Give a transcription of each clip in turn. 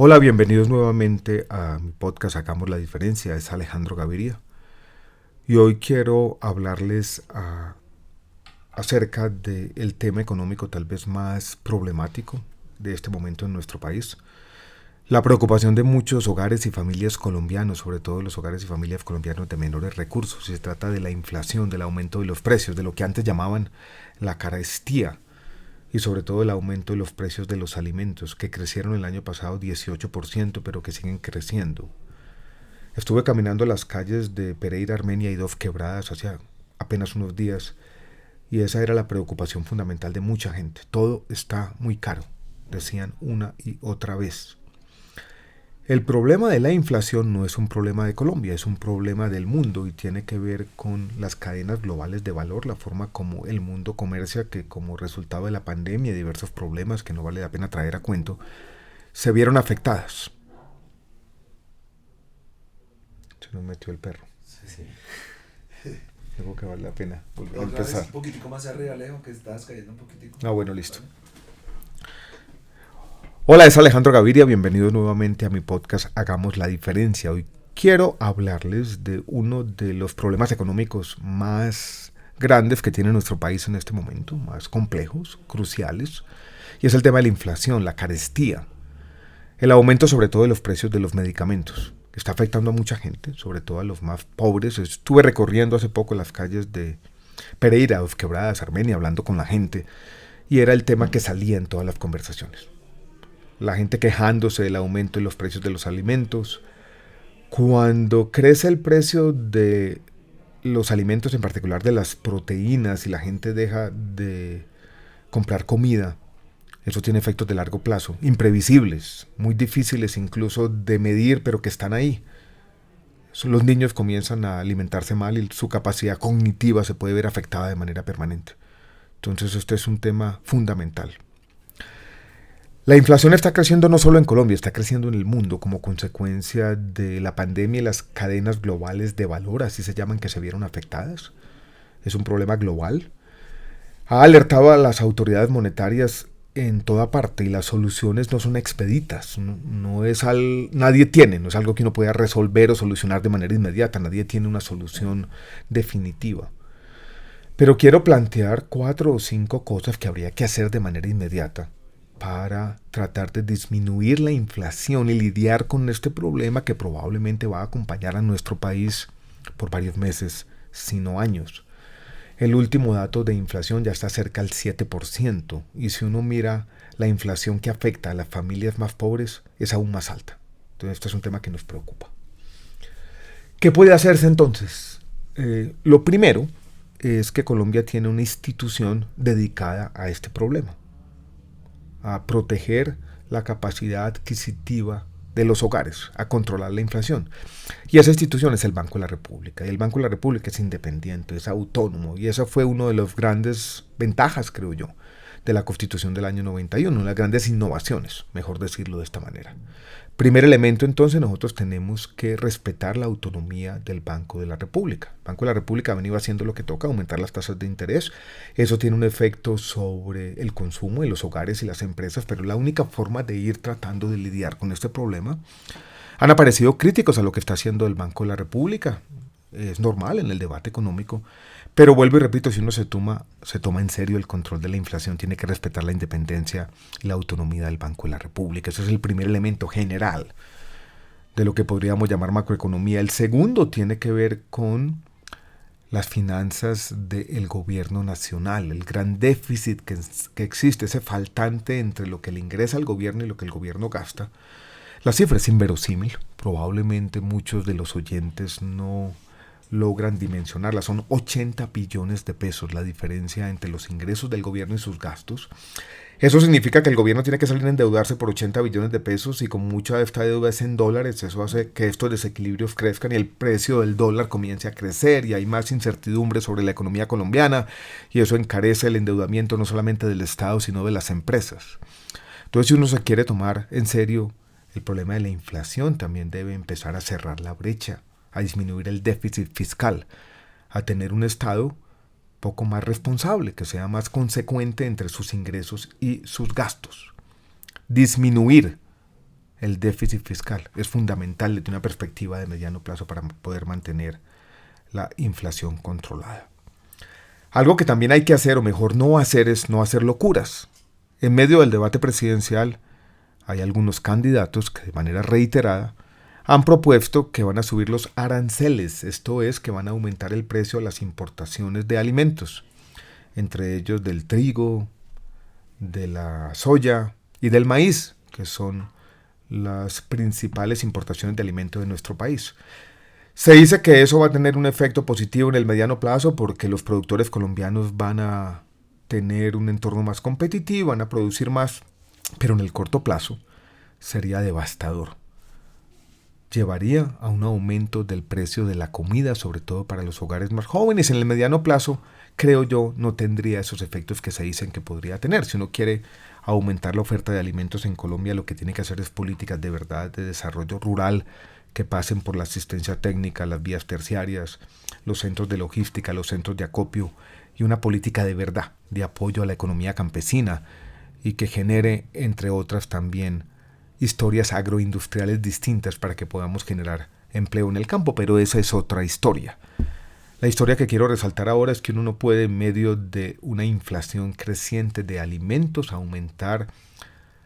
Hola, bienvenidos nuevamente a mi podcast Hagamos la Diferencia. Es Alejandro Gaviria y hoy quiero hablarles acerca del tema económico tal vez más problemático de este momento en nuestro país. La preocupación de muchos hogares y familias colombianos, sobre todo los hogares y familias colombianos de menores recursos. Se trata de la inflación, del aumento de los precios, de lo que antes llamaban la carestía, y sobre todo el aumento de los precios de los alimentos, que crecieron el año pasado 18%, pero que siguen creciendo. Estuve caminando las calles de Pereira, Armenia y Dos Quebradas hace apenas unos días, y esa era la preocupación fundamental de mucha gente. Todo está muy caro, decían una y otra vez. El problema de la inflación no es un problema de Colombia, es un problema del mundo y tiene que ver con las cadenas globales de valor, la forma como el mundo comercia, que como resultado de la pandemia y diversos problemas que no vale la pena traer a cuento, se vieron afectadas. Se nos metió el perro. Sí. Creo que vale la pena volver a Otra empezar. vez un poquitico más arriba, Alejo, que estás cayendo un poquitico. Bueno, listo. Hola, es Alejandro Gaviria, bienvenidos nuevamente a mi podcast Hagamos la Diferencia. Hoy quiero hablarles de uno de los problemas económicos más grandes que tiene nuestro país en este momento, más complejos, cruciales, y es el tema de la inflación, la carestía, el aumento sobre todo de los precios de los medicamentos, que está afectando a mucha gente, sobre todo a los más pobres. Estuve recorriendo hace poco las calles de Pereira, Dos Quebradas, Armenia, hablando con la gente, y era el tema que salía en todas las conversaciones. La gente quejándose del aumento de los precios de los alimentos. Cuando crece el precio de los alimentos, en particular de las proteínas, y la gente deja de comprar comida, eso tiene efectos de largo plazo, imprevisibles, muy difíciles incluso de medir, pero que están ahí. Los niños comienzan a alimentarse mal y su capacidad cognitiva se puede ver afectada de manera permanente. Entonces este es un tema fundamental. La inflación está creciendo no solo en Colombia, está creciendo en el mundo como consecuencia de la pandemia y las cadenas globales de valor, así se llaman, que se vieron afectadas. Es un problema global. Ha alertado a las autoridades monetarias en toda parte y las soluciones no son expeditas. No es nadie tiene, no es algo que uno pueda resolver o solucionar de manera inmediata. Nadie tiene una solución definitiva. Pero quiero plantear 4 o 5 cosas que habría que hacer de manera inmediata para tratar de disminuir la inflación y lidiar con este problema que probablemente va a acompañar a nuestro país por varios meses, si no años. El último dato de inflación ya está cerca del 7%, y si uno mira la inflación que afecta a las familias más pobres, es aún más alta. Entonces este es un tema que nos preocupa. ¿Qué puede hacerse entonces? Lo primero es que Colombia tiene una institución dedicada a este problema, a proteger la capacidad adquisitiva de los hogares, a controlar la inflación. Y esa institución es el Banco de la República. Y el Banco de la República es independiente, es autónomo. Y esa fue una de las grandes ventajas, creo yo, de la Constitución del año 91, una de las grandes innovaciones, mejor decirlo de esta manera. Primer elemento, entonces, nosotros tenemos que respetar la autonomía del Banco de la República. El Banco de la República ha venido haciendo lo que toca, aumentar las tasas de interés. Eso tiene un efecto sobre el consumo en los hogares y las empresas, pero la única forma de ir tratando de lidiar con este problema. Han aparecido críticos a lo que está haciendo el Banco de la República. Es normal en el debate económico, pero vuelvo y repito, si uno se toma en serio el control de la inflación, tiene que respetar la independencia y la autonomía del Banco de la República. Ese es el primer elemento general de lo que podríamos llamar macroeconomía. El segundo tiene que ver con las finanzas del gobierno nacional, el gran déficit que existe, ese faltante entre lo que le ingresa al gobierno y lo que el gobierno gasta. La cifra es inverosímil, probablemente muchos de los oyentes no logran dimensionarla. Son 80 billones de pesos la diferencia entre los ingresos del gobierno y sus gastos. Eso significa que el gobierno tiene que salir a endeudarse por 80 billones de pesos, y con mucha de esta deuda es en dólares. Eso hace que estos desequilibrios crezcan y el precio del dólar comience a crecer, y hay más incertidumbre sobre la economía colombiana, y eso encarece el endeudamiento no solamente del Estado sino de las empresas. Entonces, si uno se quiere tomar en serio el problema de la inflación, también debe empezar a cerrar la brecha, a disminuir el déficit fiscal, a tener un Estado poco más responsable, que sea más consecuente entre sus ingresos y sus gastos. Disminuir el déficit fiscal. Es fundamental desde una perspectiva de mediano plazo para poder mantener la inflación controlada. Algo que también hay que hacer, o mejor no hacer, es no hacer locuras. En medio del debate presidencial hay algunos candidatos que de manera reiterada han propuesto que van a subir los aranceles, esto es, que van a aumentar el precio a las importaciones de alimentos, entre ellos del trigo, de la soya y del maíz, que son las principales importaciones de alimentos de nuestro país. Se dice que eso va a tener un efecto positivo en el mediano plazo porque los productores colombianos van a tener un entorno más competitivo, van a producir más, pero en el corto plazo sería devastador. Llevaría a un aumento del precio de la comida, sobre todo para los hogares más jóvenes. En el mediano plazo, creo yo, no tendría esos efectos que se dicen que podría tener. Si uno quiere aumentar la oferta de alimentos en Colombia, lo que tiene que hacer es políticas de verdad de desarrollo rural que pasen por la asistencia técnica, las vías terciarias, los centros de logística, los centros de acopio y una política de verdad de apoyo a la economía campesina y que genere, entre otras también, historias agroindustriales distintas para que podamos generar empleo en el campo, pero esa es otra historia. La historia que quiero resaltar ahora es que uno no puede, en medio de una inflación creciente de alimentos, aumentar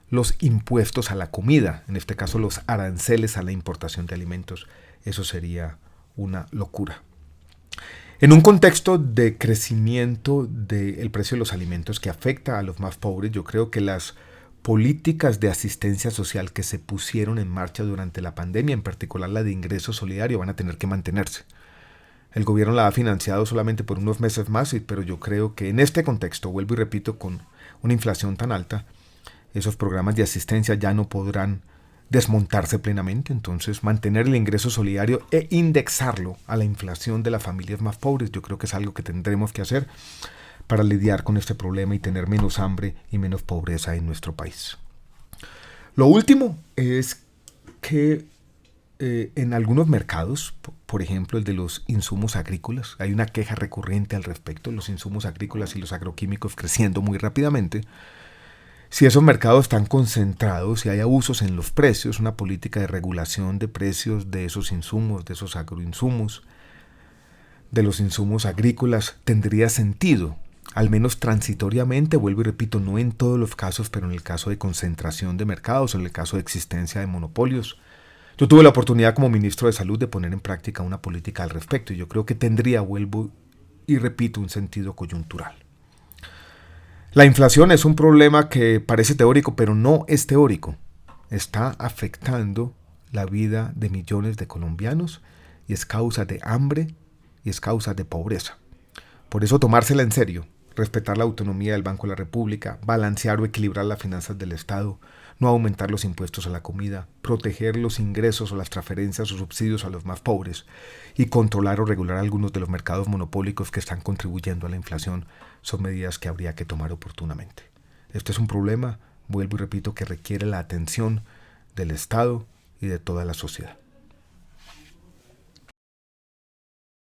los impuestos a la comida, en este caso los aranceles a la importación de alimentos. Eso sería una locura. En un contexto de crecimiento del precio de los alimentos que afecta a los más pobres, yo creo que las políticas de asistencia social que se pusieron en marcha durante la pandemia, en particular la de ingreso solidario, van a tener que mantenerse. El gobierno la ha financiado solamente por unos meses más, pero yo creo que en este contexto, vuelvo y repito, con una inflación tan alta, esos programas de asistencia ya no podrán desmontarse plenamente. Entonces, mantener el ingreso solidario e indexarlo a la inflación de las familias más pobres, yo creo que es algo que tendremos que hacer para lidiar con este problema y tener menos hambre y menos pobreza en nuestro país. Lo último es que en algunos mercados, por ejemplo el de los insumos agrícolas, hay una queja recurrente al respecto, los insumos agrícolas y los agroquímicos creciendo muy rápidamente. Si esos mercados están concentrados, si hay abusos en los precios, una política de regulación de precios de esos insumos, de esos agroinsumos, de los insumos agrícolas, tendría sentido. Al menos transitoriamente, vuelvo y repito, no en todos los casos, pero en el caso de concentración de mercados, en el caso de existencia de monopolios. Yo tuve la oportunidad como ministro de Salud de poner en práctica una política al respecto y yo creo que tendría, vuelvo y repito, un sentido coyuntural. La inflación es un problema que parece teórico, pero no es teórico. Está afectando la vida de millones de colombianos y es causa de hambre y es causa de pobreza. Por eso tomársela en serio, respetar la autonomía del Banco de la República, balancear o equilibrar las finanzas del Estado, no aumentar los impuestos a la comida, proteger los ingresos o las transferencias o subsidios a los más pobres y controlar o regular algunos de los mercados monopólicos que están contribuyendo a la inflación son medidas que habría que tomar oportunamente. Este es un problema, vuelvo y repito, que requiere la atención del Estado y de toda la sociedad.